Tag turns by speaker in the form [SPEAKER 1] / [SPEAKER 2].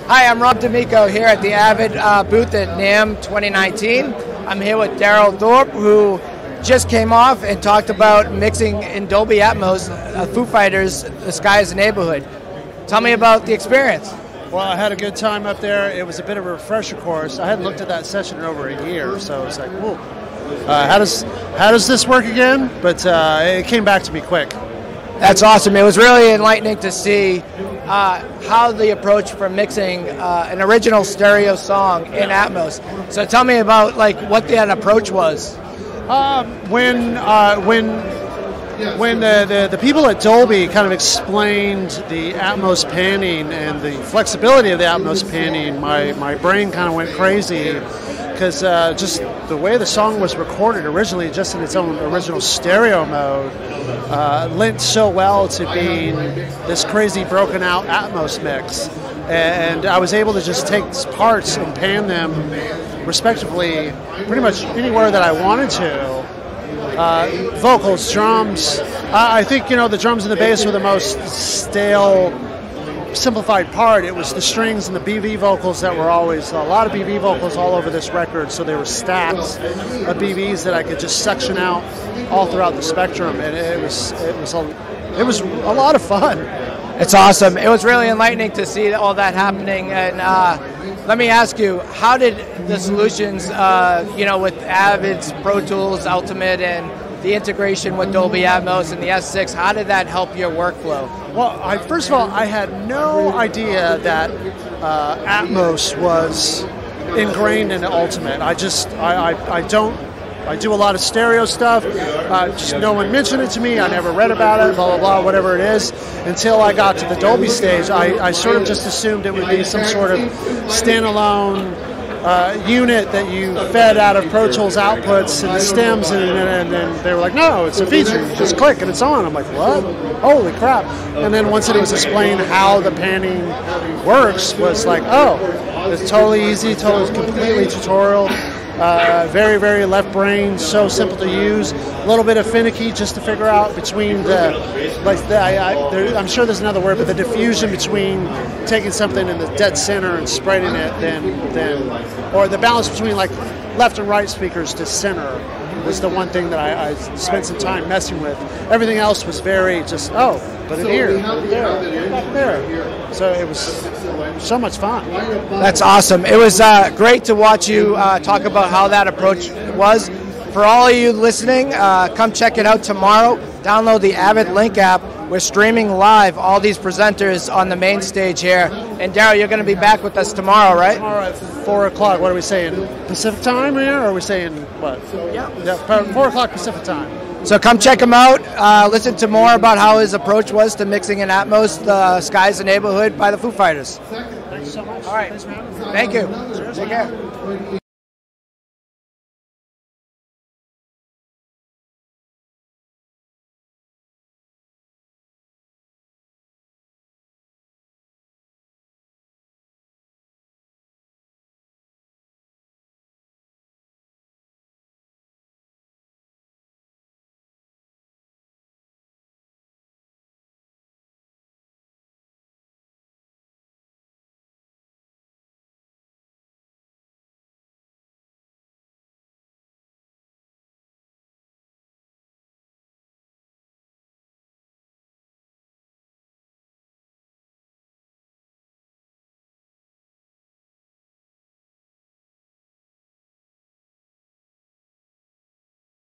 [SPEAKER 1] Hi, I'm Rob D'Amico here at the Avid booth at NAMM 2019. I'm here with Darrell Thorp, who just came off and talked about mixing in Dolby Atmos, Foo Fighters Sky is a Neighborhood. Tell me about the experience.
[SPEAKER 2] Well, I had a good time up there. It was a bit of a refresher course. I hadn't looked at that session in over a year, so it's like, whoa. How does this work again? But it came back to me quick.
[SPEAKER 1] That's awesome. It was really enlightening to see how the approach for mixing an original stereo song in Atmos. So tell me about what that approach was.
[SPEAKER 2] When the people at Dolby kind of explained the Atmos panning and the flexibility of the Atmos panning, my brain kind of went crazy, because just the way the song was recorded originally, just in its own original stereo mode, lent so well to being this crazy broken out Atmos mix. And I was able to just take parts and pan them respectively pretty much anywhere that I wanted to. Vocals, drums, I think, the drums and the bass were the most stale, simplified part. It was the strings and the BV vocals that were always a lot of BV vocals all over this record, so there were stacks of BVs that I could just section out all throughout the spectrum, and it was a lot of fun.
[SPEAKER 1] It's awesome. It was really enlightening to see all that happening. And let me ask you, how did the solutions, with Avid's Pro Tools Ultimate and the integration with Dolby Atmos and the S6, how did that help your workflow?
[SPEAKER 2] Well, first of all, I had no idea that Atmos was ingrained in the Ultimate. I do a lot of stereo stuff. Just no one mentioned it to me. I never read about it, blah, blah, blah, whatever it is. Until I got to the Dolby stage, I sort of just assumed it would be some sort of standalone unit that you fed out of Pro Tools outputs and stems, and then they were like, no, it's a feature. You just click and it's on. I'm like, what? Holy crap. And then once it was explained how the panning works, was like, oh, it's totally easy, completely tutorial. Very, very left brain, so simple to use. A little bit of finicky just to figure out between I'm sure there's another word, but the diffusion between taking something in the dead center and spreading it, or the balance between left and right speakers to center was the one thing that I spent some time messing with. Everything else was very just, but in here, there. So it was so much fun.
[SPEAKER 1] That's awesome. It was great to watch you talk about how that approach was. For all of you listening, come check it out tomorrow. Download the Avid Link app. We're streaming live all these presenters on the main stage here. And Darrell, you're going to be back with us tomorrow, right?
[SPEAKER 2] Tomorrow at 4 o'clock. What are we saying? Pacific time here? Or are we saying what? Yeah, 4 o'clock Pacific time.
[SPEAKER 1] So come check him out. Listen to more about how his approach was to mixing in Atmos, the Sky is a Neighborhood by the Foo Fighters.
[SPEAKER 2] Thanks so much.
[SPEAKER 1] All right. Thank you. Take care.